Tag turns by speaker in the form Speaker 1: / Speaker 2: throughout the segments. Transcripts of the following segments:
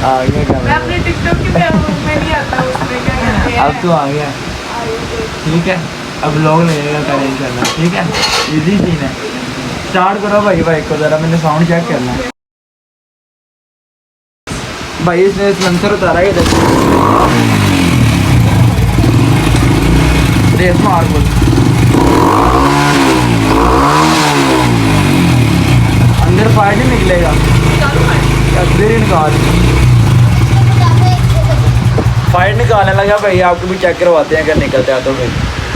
Speaker 1: आ गया क्या?
Speaker 2: मैं अपने टिकटॉक की में नहीं आता उसमें क्या कहते हैं।
Speaker 1: अब तो आ गया, ठीक है। अब लोग लगेगा करें इंशाल्लाह, ठीक है। इजी सीन है। स्टार्ट करो भाई बाइक को, ज़रा मैंने साउंड चेक करना है। भाई इसने सिलेंसर उतारा है इधर, रेस मार बोल। अंदर फायर नहीं निकलेगा, फिर निकाल। फायर निकालने लगा भाई, आपको भी चेक करवाते हैं अगर निकलता है तो। भाई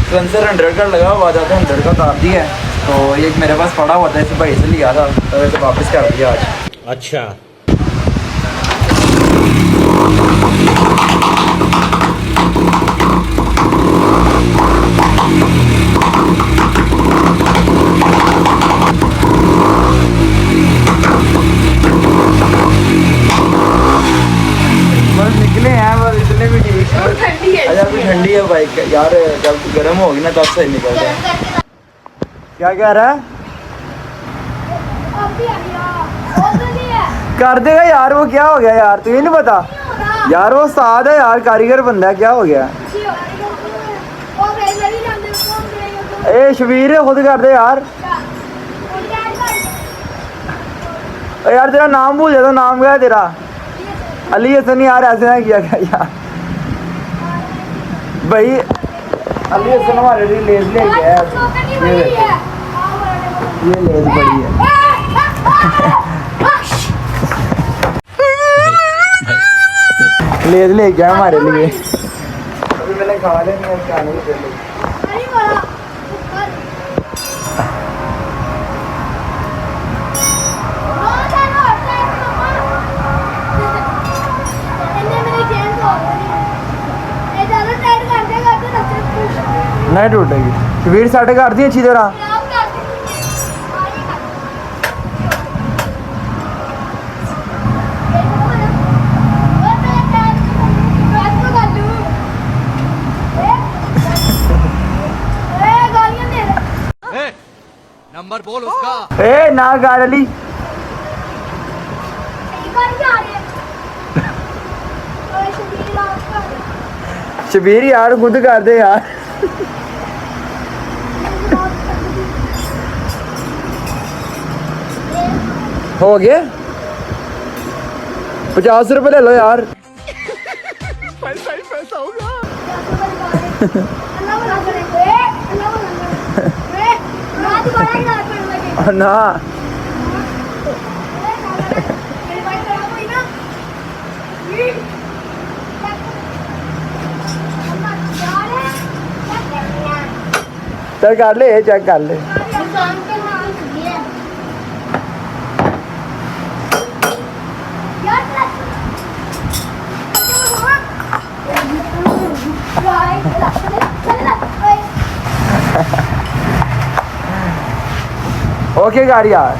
Speaker 1: सिलेंसर 100 का लगा हुआ था, तो 100 का उतार दिया है। तो ये मेरे पास पड़ा हुआ था, इसे भाई से लिया था, तो इसे वापस कर दिया आज।
Speaker 3: अच्छा
Speaker 1: बस निकले हैं, बस इतने भी ठीक है।
Speaker 2: ठंडी है
Speaker 1: अच्छा अभी ठंडी है बाइक यार, जब गर्म होगी ना तब सही निकलता है। क्या कह रहा है? कर देगा यार, वो क्या हो गया यार, तुझे नहीं पता यार, वो साथ है यार, कारीगर बंदा है, क्या हो गया? ए शबीर खुद कर दे यार। यार तेरा नाम भूल जाता, नाम क्या है तेरा? अली हसन यार, ऐसे ना किया क्या यार भाई। अली हसन हमारे लिए लेस ले गया है, ये लेस बड़ी है। लेस ले गया हमारे लिए, अभी मैंने खा लेनी है, क्या नहीं कर ली। नहीं टूटेगी, शबीर साढ़े कर दी अच्छी तरह।
Speaker 3: नंबर बोल उसका।
Speaker 1: ए ना गाड़ी शबीर यार खुद कर दे यार। हो गया 50 रुपए ले लो यार।
Speaker 3: पैसा ही पैसा होगा।
Speaker 1: ना चल कर ले, चेक कर ले। ओके गाड़ी यार।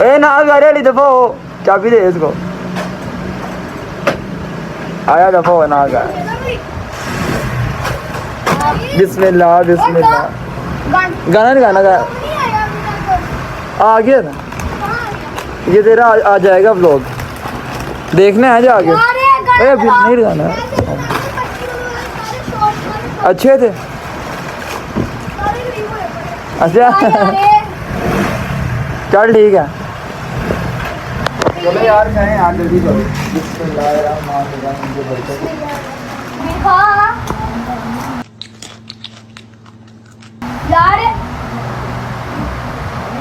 Speaker 1: ए ना गाड़ी वाली दफा हो, चाबी दे इसको। आया दफा हो ना गाड़ी। बिस्मिल्लाह बिस्मिल्लाह। गाना नहीं गाना गा, आ गया ना ये तेरा आ जाएगा व्लॉग, देखना है जाके। अरे अभी नहीं गाना, अच्छे थे। अच्छा चल ठीक है, चलो यार खाएं यार, जल्दी करो।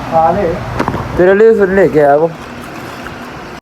Speaker 1: खा ले, तेरे लिए फिर लेके आया वो।